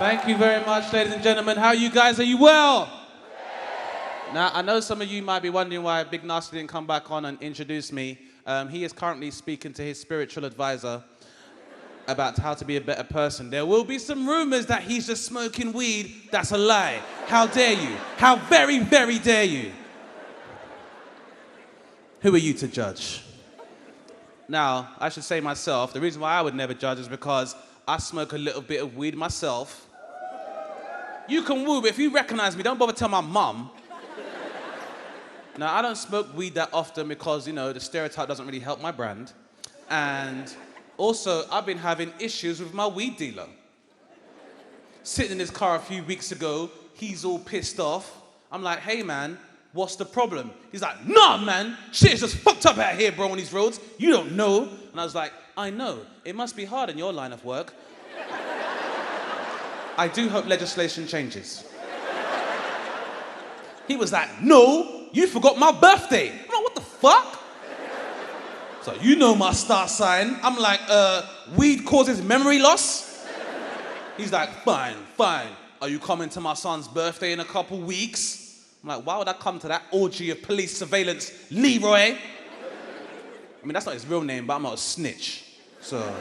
Thank you very much, ladies and gentlemen. How are you guys? Are you well? Now, I know some of you might be wondering why Big Narstie didn't come back on and introduce me. He is currently speaking to his spiritual advisor about how to be a better person. There will be some rumors that he's just smoking weed. That's a lie. How dare you? How very, very dare you? Who are you to judge? Now, I should say myself, the reason why I would never judge is because I smoke a little bit of weed myself. You can woo, but if you recognize me, don't bother tell my mum. Now, I don't smoke weed that often because, you know, the stereotype doesn't really help my brand. And also, I've been having issues with my weed dealer. Sitting in his car a few weeks ago, he's all pissed off. I'm like, hey man, what's the problem? He's like, nah man, shit is just fucked up out here, bro, on these roads. You don't know. And I was like, I know. It must be hard in your line of work. I do hope legislation changes. He was like, no, you forgot my birthday. I'm like, what the fuck? So you know my star sign. I'm like, weed causes memory loss? He's like, fine. Are you coming to my son's birthday in a couple weeks? I'm like, why would I come to that orgy of police surveillance, Leroy? I mean, that's not his real name, but I'm not a snitch. So,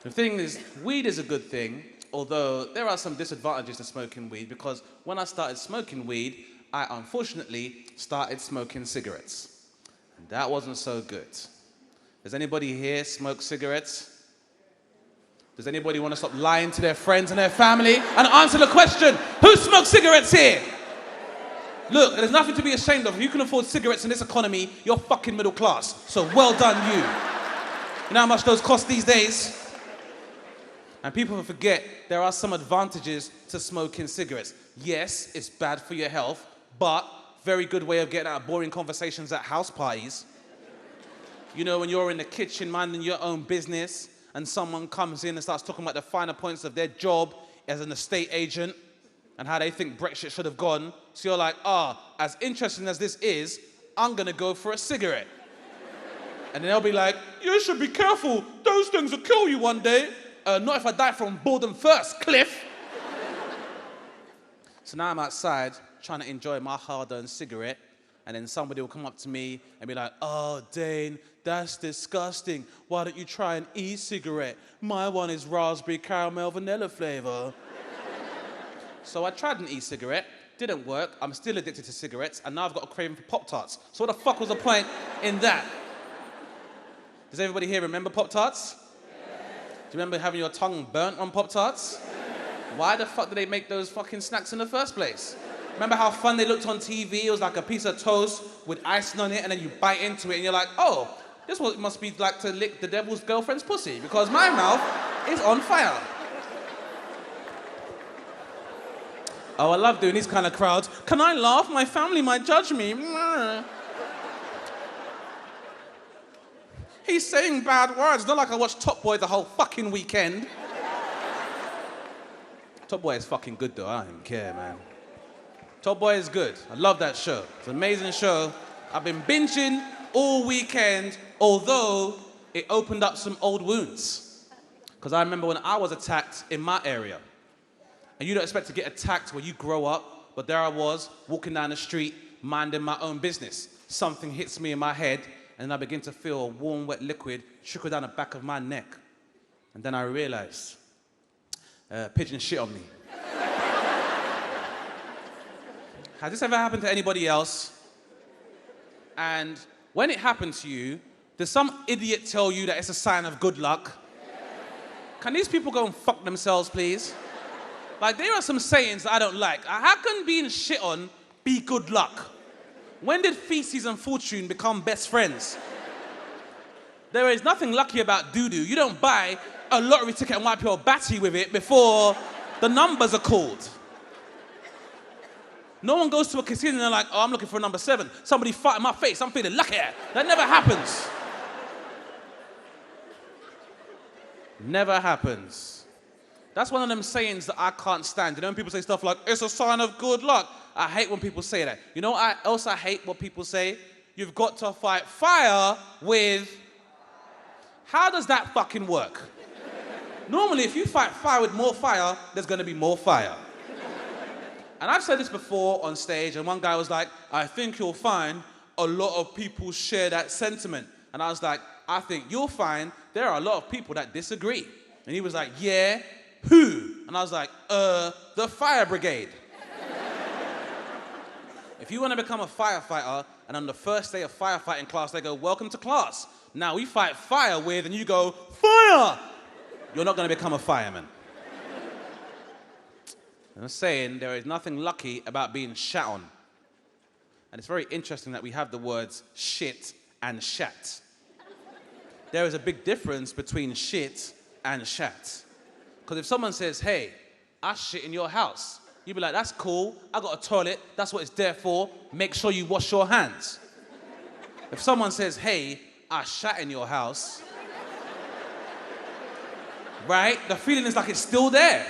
the thing is, weed is a good thing, although there are some disadvantages to smoking weed, because when I started smoking weed, I unfortunately started smoking cigarettes. And that wasn't so good. Does anybody here smoke cigarettes? Does anybody want to stop lying to their friends and their family and answer the question, who smokes cigarettes here? Look, there's nothing to be ashamed of. If you can afford cigarettes in this economy, you're fucking middle class. So well done you. You know how much those cost these days? And people forget there are some advantages to smoking cigarettes. Yes, it's bad for your health, but very good way of getting out of boring conversations at house parties. You know, when you're in the kitchen minding your own business and someone comes in and starts talking about the finer points of their job as an estate agent and how they think Brexit should have gone. So you're like, as interesting as this is, I'm gonna go for a cigarette. And then they'll be like, you should be careful, those things will kill you one day. Not if I die from boredom first, Cliff. So now I'm outside trying to enjoy my hard-earned cigarette, and then somebody will come up to me and be like, oh, Dane, that's disgusting. Why don't you try an e-cigarette? My one is raspberry caramel vanilla flavor. So I tried an e-cigarette, didn't work. I'm still addicted to cigarettes, and now I've got a craving for Poptarts. So what the fuck was the point in that? Does everybody here remember Poptarts? Do you remember having your tongue burnt on Poptarts? Why the fuck did they make those fucking snacks in the first place? Remember how fun they looked on TV? It was like a piece of toast with icing on it, and then you bite into it, and you're like, oh, this is what it must be like to lick the devil's girlfriend's pussy, because my mouth is on fire. Oh, I love doing these kind of crowds. Can I laugh? My family might judge me. He's saying bad words. Not like I watched Top Boy the whole fucking weekend. Top Boy is fucking good though. I don't even care, man. Top Boy is good. I love that show. It's an amazing show. I've been binging all weekend, although it opened up some old wounds. Because I remember when I was attacked in my area. And you don't expect to get attacked when you grow up, but there I was, walking down the street, minding my own business. Something hits me in my head, and I begin to feel a warm, wet liquid trickle down the back of my neck. And then I realized, pigeons shit on me. Has this ever happened to anybody else? And when it happened to you, does some idiot tell you that it's a sign of good luck? Can these people go and fuck themselves, please? Like, there are some sayings that I don't like. How can being shit on be good luck? When did feces and fortune become best friends? There is nothing lucky about doo-doo. You don't buy a lottery ticket and wipe your batty with it before the numbers are called. No one goes to a casino and they're like, oh, I'm looking for number 7. Somebody fart in my face, I'm feeling lucky. That never happens. Never happens. That's one of them sayings that I can't stand. You know when people say stuff like, it's a sign of good luck? I hate when people say that. You know what else I hate what people say? You've got to fight fire with... How does that fucking work? Normally, if you fight fire with more fire, there's going to be more fire. And I've said this before on stage, and one guy was like, I think you'll find a lot of people share that sentiment. And I was like, I think you'll find there are a lot of people that disagree. And he was like, yeah, who? And I was like, the fire brigade. If you want to become a firefighter, and on the first day of firefighting class, they go, welcome to class. Now we fight fire with, and you go, fire! You're not going to become a fireman. I'm saying there is nothing lucky about being shat on. And it's very interesting that we have the words shit and shat. There is a big difference between shit and shat. Because if someone says, hey, I shit in your house, you'd be like, that's cool, I got a toilet, that's what it's there for, make sure you wash your hands. If someone says, hey, I shat in your house, right, the feeling is like it's still there.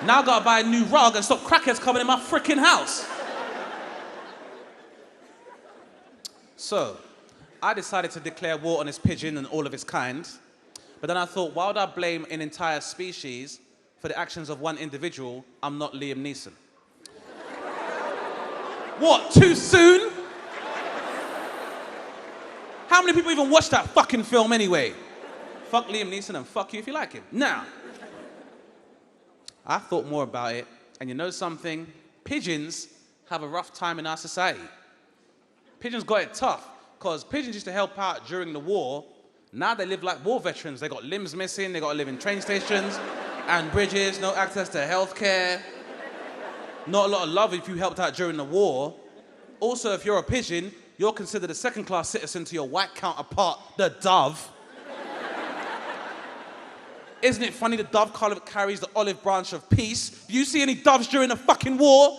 Now I gotta buy a new rug and stop crackheads coming in my freaking house. So, I decided to declare war on this pigeon and all of its kind. But then I thought, why would I blame an entire species for the actions of one individual? I'm not Liam Neeson. What, too soon? How many people even watch that fucking film anyway? Fuck Liam Neeson and fuck you if you like him. Now, I thought more about it, and you know something? Pigeons have a rough time in our society. Pigeons got it tough, because pigeons used to help out during the war. Now they live like war veterans. They got limbs missing, they got to live in train stations and bridges, no access to healthcare. Not a lot of love if you helped out during the war. Also, if you're a pigeon, you're considered a second-class citizen to your white counterpart, the dove. Isn't it funny the dove carries the olive branch of peace? Do you see any doves during the fucking war?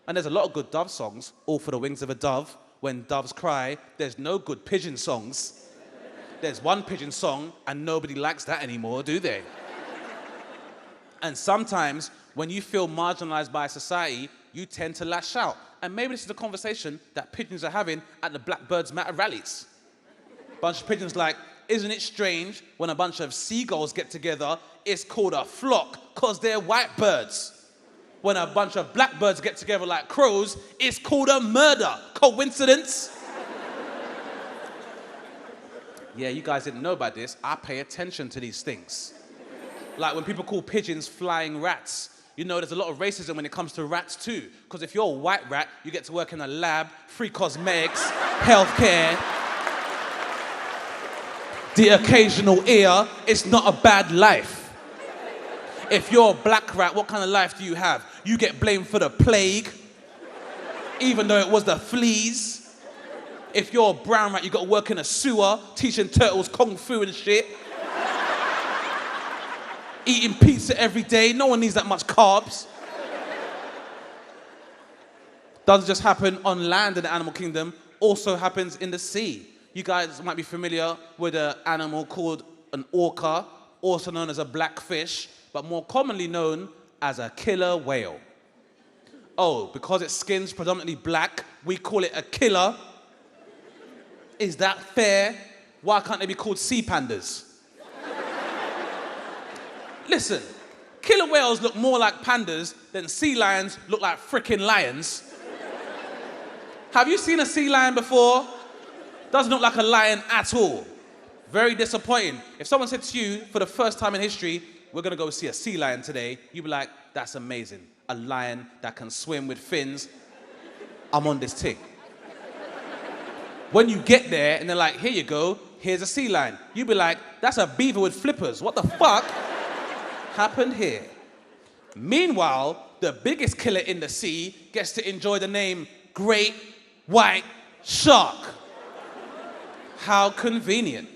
And there's a lot of good dove songs, All for the Wings of a Dove. When doves cry, there's no good pigeon songs. There's one pigeon song, and nobody likes that anymore, do they? And sometimes, when you feel marginalized by society, you tend to lash out. And maybe this is a conversation that pigeons are having at the Black Birds Matter rallies. Bunch of pigeons like, isn't it strange when a bunch of seagulls get together, it's called a flock, because they're white birds. When a bunch of blackbirds get together like crows, it's called a murder. Coincidence? Yeah, you guys didn't know about this. I pay attention to these things. Like when people call pigeons flying rats, you know there's a lot of racism when it comes to rats too. Because if you're a white rat, you get to work in a lab, free cosmetics, healthcare, the occasional ear. It's not a bad life. If you're a black rat, what kind of life do you have? You get blamed for the plague, even though it was the fleas. If you're a brown rat, you got to work in a sewer, teaching turtles kung fu and shit. Eating pizza every day, no one needs that much carbs. Doesn't just happen on land in the animal kingdom, also happens in the sea. You guys might be familiar with an animal called an orca, also known as a blackfish, but more commonly known as a killer whale. Oh, because its skin's predominantly black, we call it a killer. Is that fair? Why can't they be called sea pandas? Listen, killer whales look more like pandas than sea lions look like frickin' lions. Have you seen a sea lion before? Doesn't look like a lion at all. Very disappointing. If someone said to you, for the first time in history, we're gonna go see a sea lion today, you'd be like, that's amazing. A lion that can swim with fins. I'm on this thing. When you get there and they're like, here you go, here's a sea lion. You'd be like, that's a beaver with flippers. What the fuck happened here? Meanwhile, the biggest killer in the sea gets to enjoy the name Great White Shark. How convenient.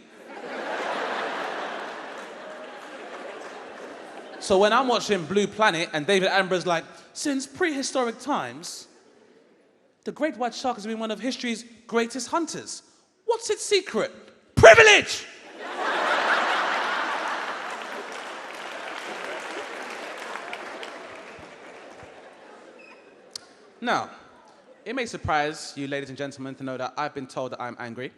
So when I'm watching Blue Planet and David Attenborough's like, since prehistoric times, the great white shark has been one of history's greatest hunters. What's its secret? Privilege! Now, it may surprise you, ladies and gentlemen, to know that I've been told that I'm angry.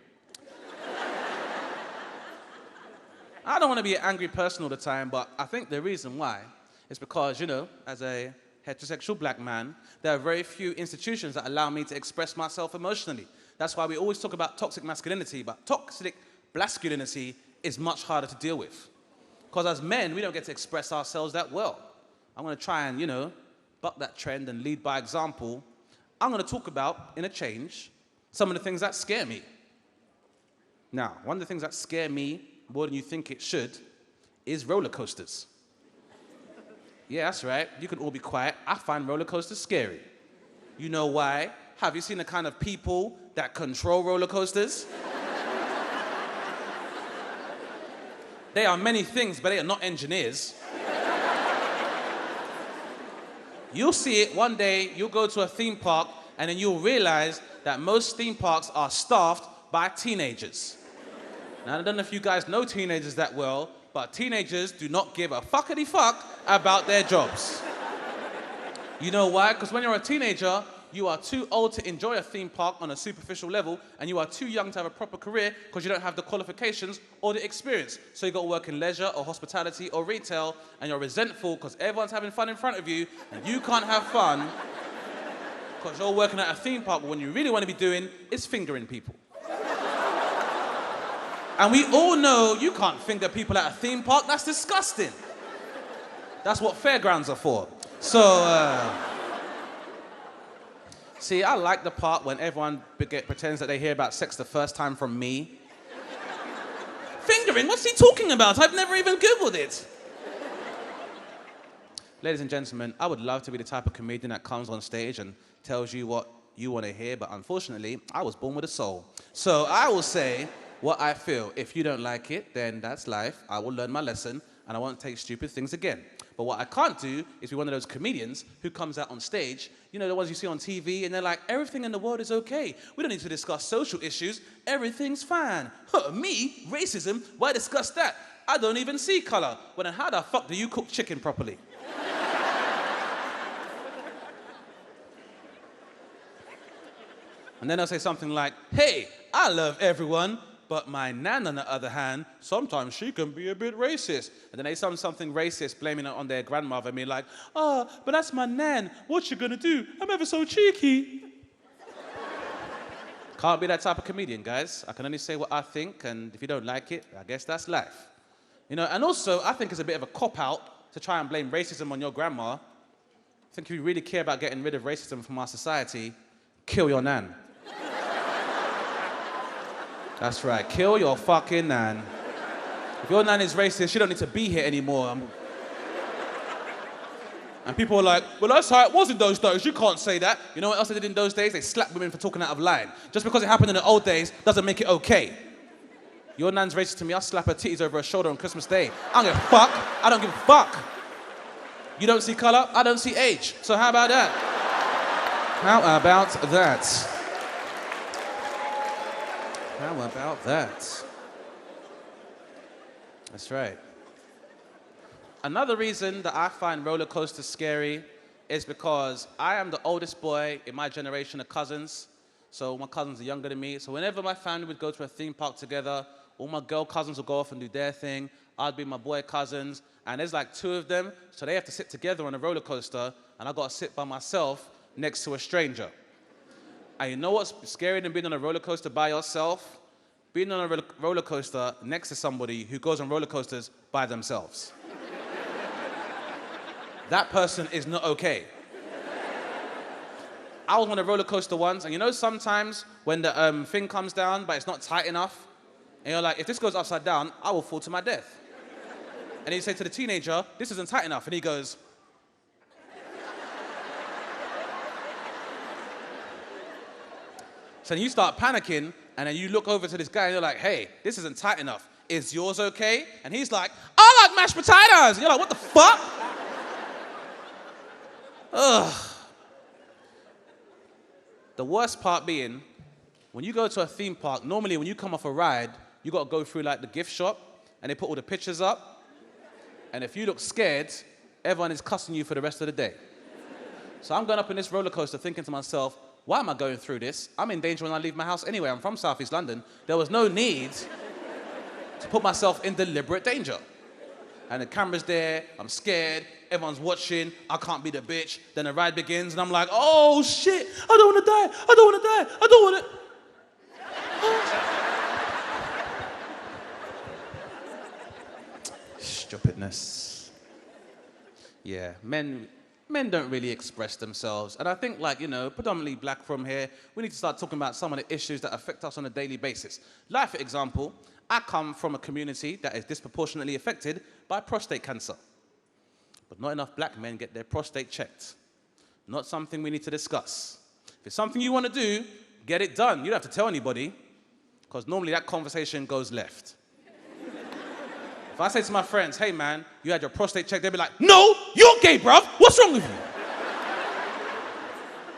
I don't want to be an angry person all the time, but I think the reason why is because, as a heterosexual black man, there are very few institutions that allow me to express myself emotionally. That's why we always talk about toxic masculinity, but toxic masculinity is much harder to deal with. Because as men, we don't get to express ourselves that well. I'm going to try and, buck that trend and lead by example. I'm going to talk about, in a change, some of the things that scare me. Now, one of the things that scare me more than you think it should is roller coasters. Yeah, that's right. You can all be quiet. I find roller coasters scary. You know why? Have you seen the kind of people that control roller coasters? They are many things, but they are not engineers. You'll see it one day, you'll go to a theme park, and then you'll realize that most theme parks are staffed by teenagers. Now, I don't know if you guys know teenagers that well, but teenagers do not give a fuckity fuck about their jobs. You know why? Because when you're a teenager, you are too old to enjoy a theme park on a superficial level, and you are too young to have a proper career because you don't have the qualifications or the experience. So you got to work in leisure or hospitality or retail, and you're resentful because everyone's having fun in front of you, and you can't have fun because you're working at a theme park, but when you really want to be doing is fingering people. And we all know you can't finger people at a theme park. That's disgusting. That's what fairgrounds are for. So, see, I like the part when everyone pretends that they hear about sex the first time from me. Fingering? What's he talking about? I've never even Googled it. Ladies and gentlemen, I would love to be the type of comedian that comes on stage and tells you what you want to hear, but unfortunately, I was born with a soul. So I will say what I feel. If you don't like it, then that's life. I will learn my lesson, and I won't take stupid things again. But what I can't do is be one of those comedians who comes out on stage, the ones you see on TV, and they're like, everything in the world is okay. We don't need to discuss social issues. Everything's fine. Huh, me? Racism? Why discuss that? I don't even see color. Well, then how the fuck do you cook chicken properly? And then they'll say something like, hey, I love everyone, but my nan, on the other hand, sometimes she can be a bit racist. And then they say something racist, blaming it on their grandmother, and be like, but that's my nan. What you gonna do? I'm ever so cheeky. Can't be that type of comedian, guys. I can only say what I think, and if you don't like it, I guess that's life. And also, I think it's a bit of a cop-out to try and blame racism on your grandma. I think if you really care about getting rid of racism from our society, kill your nan. That's right, kill your fucking nan. If your nan is racist, she don't need to be here anymore. And people are like, well, that's how it was in those days. You can't say that. You know what else they did in those days? They slapped women for talking out of line. Just because it happened in the old days doesn't make it okay. Your nan's racist to me, I'll slap her titties over her shoulder on Christmas Day. I don't give a fuck. I don't give a fuck. You don't see color, I don't see age. So how about that? How about that? How about that? That's right. Another reason that I find roller coasters scary is because I am the oldest boy in my generation of cousins. So my cousins are younger than me. So whenever my family would go to a theme park together, all my girl cousins would go off and do their thing. I'd be my boy cousins. And there's like two of them. So they have to sit together on a roller coaster. And I got to sit by myself next to a stranger. And you know what's scarier than being on a roller coaster by yourself? Being on a roller coaster next to somebody who goes on roller coasters by themselves. That person is not okay. I was on a roller coaster once, and sometimes when the thing comes down, but it's not tight enough, and you're like, if this goes upside down, I will fall to my death. And you say to the teenager, this isn't tight enough, and he goes, so then you start panicking, and then you look over to this guy, and you're like, hey, this isn't tight enough. Is yours okay? And he's like, I like mashed potatoes. And you're like, what the fuck? Ugh. The worst part being, when you go to a theme park, normally when you come off a ride, you got to go through like the gift shop, and they put all the pictures up. And if you look scared, everyone is cussing you for the rest of the day. So I'm going up in this roller coaster thinking to myself, why am I going through this? I'm in danger when I leave my house anyway. I'm from South East London. There was no need to put myself in deliberate danger. And the camera's there, I'm scared, everyone's watching, I can't be the bitch. Then the ride begins and I'm like, oh shit, I don't wanna die, I don't wanna die, I don't wanna... Stupidness. Yeah, men don't really express themselves. And I think, like, you know, predominantly black from here, we need to start talking about some of the issues that affect us on a daily basis. Like, for example, I come from a community that is disproportionately affected by prostate cancer. But not enough black men get their prostate checked. Not something we need to discuss. If it's something you want to do, get it done. You don't have to tell anybody, because normally that conversation goes left. If I say to my friends, hey man, you had your prostate checked, they'll be like, no, you're gay, bruv. What's wrong with you?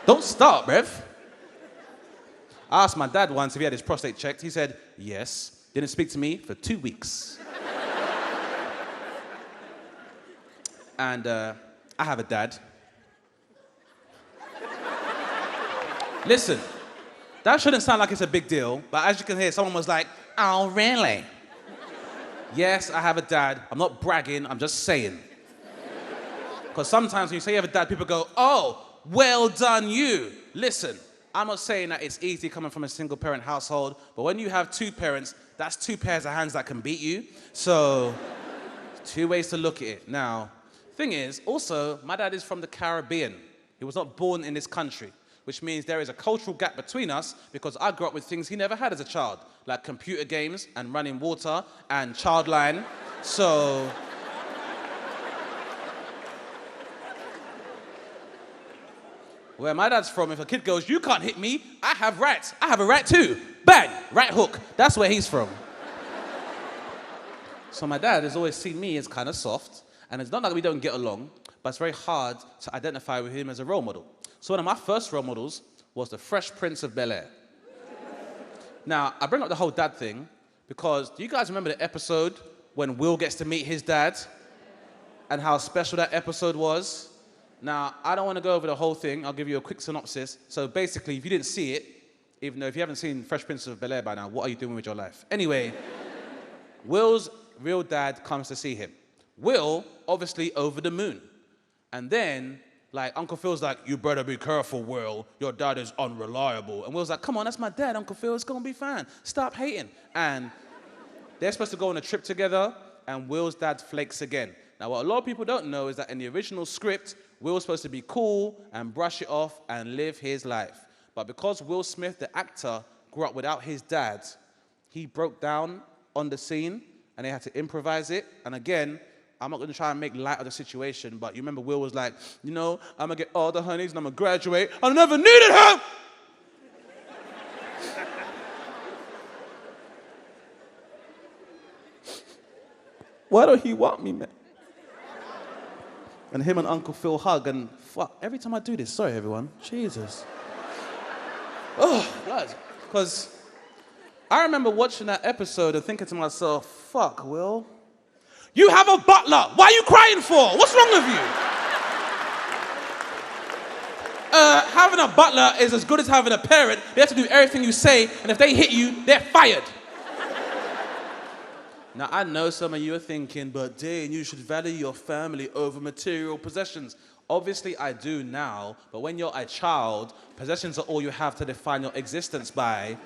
Don't start, bruv. I asked my dad once if he had his prostate checked. He said, yes. Didn't speak to me for 2 weeks. And I have a dad. Listen, that shouldn't sound like it's a big deal, but as you can hear, someone was like, oh, really? Yes, I have a dad. I'm not bragging, I'm just saying. Because sometimes when you say you have a dad, people go, oh, well done you. Listen, I'm not saying that it's easy coming from a single parent household, but when you have two parents, that's two pairs of hands that can beat you. So, two ways to look at it. Now, thing is, also, my dad is from the Caribbean. He was not born in this country, which means there is a cultural gap between us because I grew up with things he never had as a child, like computer games and running water and childline. So, where my dad's from, if a kid goes, you can't hit me, I have rights. I have a right too. Bang, right hook. That's where he's from. So my dad has always seen me as kind of soft, and it's not like we don't get along, but it's very hard to identify with him as a role model. So one of my first role models was the Fresh Prince of BelAir. Now, I bring up the whole dad thing because do you guys remember the episode when Will gets to meet his dad and how special that episode was? Now, I don't want to go over the whole thing. I'll give you a quick synopsis. So basically, if you didn't see it, even though if you haven't seen Fresh Prince of BelAir by now, what are you doing with your life? Anyway, Will's real dad comes to see him. Will, obviously, over the moon. And then, like, Uncle Phil's like, you better be careful, Will. Your dad is unreliable. And Will's like, come on, that's my dad, Uncle Phil. It's going to be fine. Stop hating. And they're supposed to go on a trip together, and Will's dad flakes again. Now, what a lot of people don't know is that in the original script, Will was supposed to be cool and brush it off and live his life. But because Will Smith, the actor, grew up without his dad, he broke down on the scene, and they had to improvise it. And again, I'm not going to try and make light of the situation, but you remember Will was like, you know, I'm going to get all the honeys and I'm going to graduate. I never needed her! Why don't he want me, man? And him and Uncle Phil hug, and fuck, every time I do this, sorry everyone, Jesus. Oh, God. Because I remember watching that episode and thinking to myself, fuck, Will. You have a butler. Why are you crying for? What's wrong with you? Having a butler is as good as having a parent. They have to do everything you say, and if they hit you, they're fired. Now, I know some of you are thinking, but Dane, you should value your family over material possessions. Obviously, I do now, but when you're a child, possessions are all you have to define your existence by.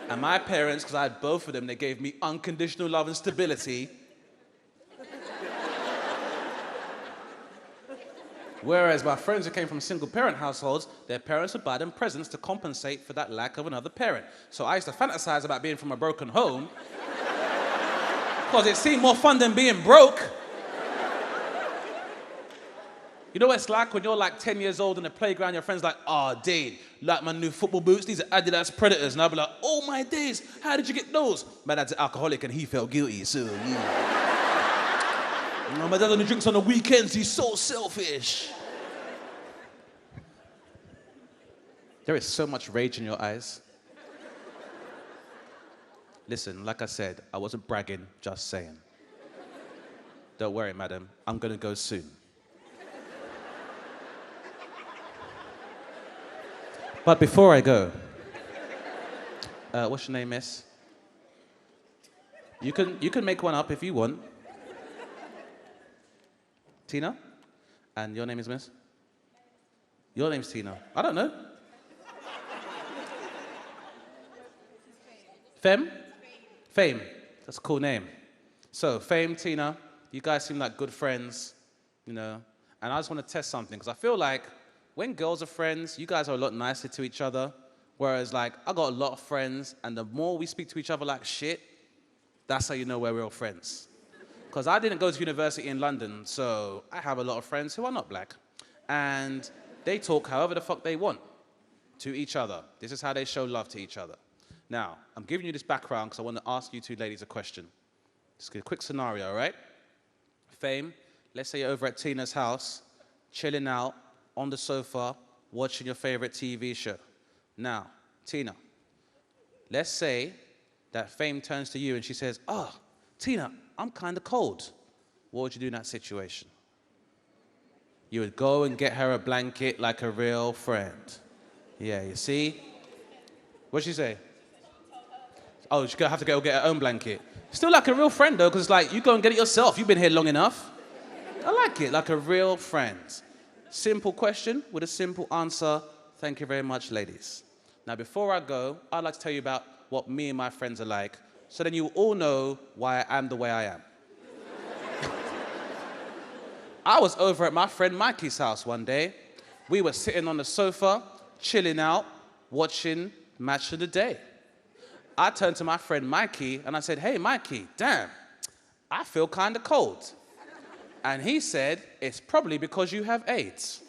And my parents, because I had both of them, they gave me unconditional love and stability. Whereas my friends who came from single-parent households, their parents would buy them presents to compensate for that lack of another parent. So I used to fantasize about being from a broken home because it seemed more fun than being broke. You know what it's like when you're like 10 years old in the playground, your friend's like, oh, Dane, like my new football boots, these are Adidas Predators. And I'll be like, oh my days, how did you get those? My dad's an alcoholic and he felt guilty, so yeah. My dad only drinks on the weekends, he's so selfish. There is so much rage in your eyes. Listen, like I said, I wasn't bragging, just saying. Don't worry, madam, I'm gonna go soon. But before I go, what's your name, miss? You can make one up if you want. Tina? And your name is Miss? Your name's Tina. I don't know. Fem? Fame. That's a cool name. So, Fame, Tina, you guys seem like good friends, you know, and I just want to test something, because I feel like when girls are friends, you guys are a lot nicer to each other, whereas, like, I got a lot of friends, and the more we speak to each other like shit, that's how you know we're real friends. Because I didn't go to university in London, so I have a lot of friends who are not black, and they talk however the fuck they want to each other. This is how they show love to each other. Now, I'm giving you this background because I want to ask you two ladies a question. Just a quick scenario, all right? Fame, let's say you're over at Tina's house, chilling out on the sofa, watching your favorite TV show. Now, Tina, let's say that Fame turns to you and she says, "Oh, Tina, I'm kind of cold." What would you do in that situation? You would go and get her a blanket like a real friend. Yeah, you see? What'd she say? Oh, she's gonna have to go get her own blanket. Still like a real friend, though, because, like, you go and get it yourself. You've been here long enough. I like it, like a real friend. Simple question with a simple answer. Thank you very much, ladies. Now, before I go, I'd like to tell you about what me and my friends are like, so then you all know why I am the way I am. I was over at my friend Mikey's house one day. We were sitting on the sofa, chilling out, watching Match of the Day. I turned to my friend Mikey and I said, "Hey, Mikey, damn, I feel kind of cold." And he said, "It's probably because you have AIDS."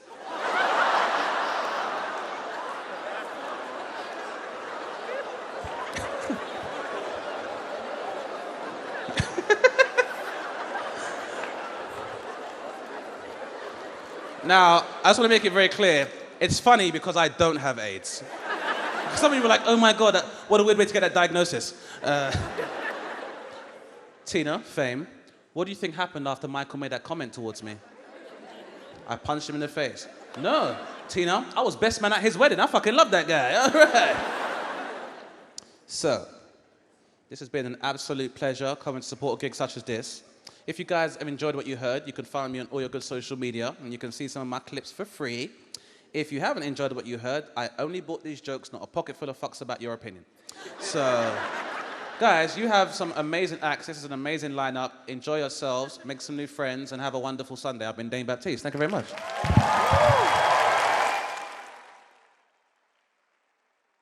Now, I just want to make it very clear, it's funny because I don't have AIDS. Some of you were like, "Oh my God, what a weird way to get that diagnosis." Tina, Fame, what do you think happened after Michael made that comment towards me? I punched him in the face. No, Tina, I was best man at his wedding. I fucking love that guy. All right. So, this has been an absolute pleasure coming to support a gig such as this. If you guys have enjoyed what you heard, you can find me on all your good social media, and you can see some of my clips for free. If you haven't enjoyed what you heard, I only bought these jokes, not a pocket full of fucks about your opinion. So, guys, you have some amazing acts. This is an amazing lineup. Enjoy yourselves, make some new friends, and have a wonderful Sunday. I've been Dane Baptiste. Thank you very much.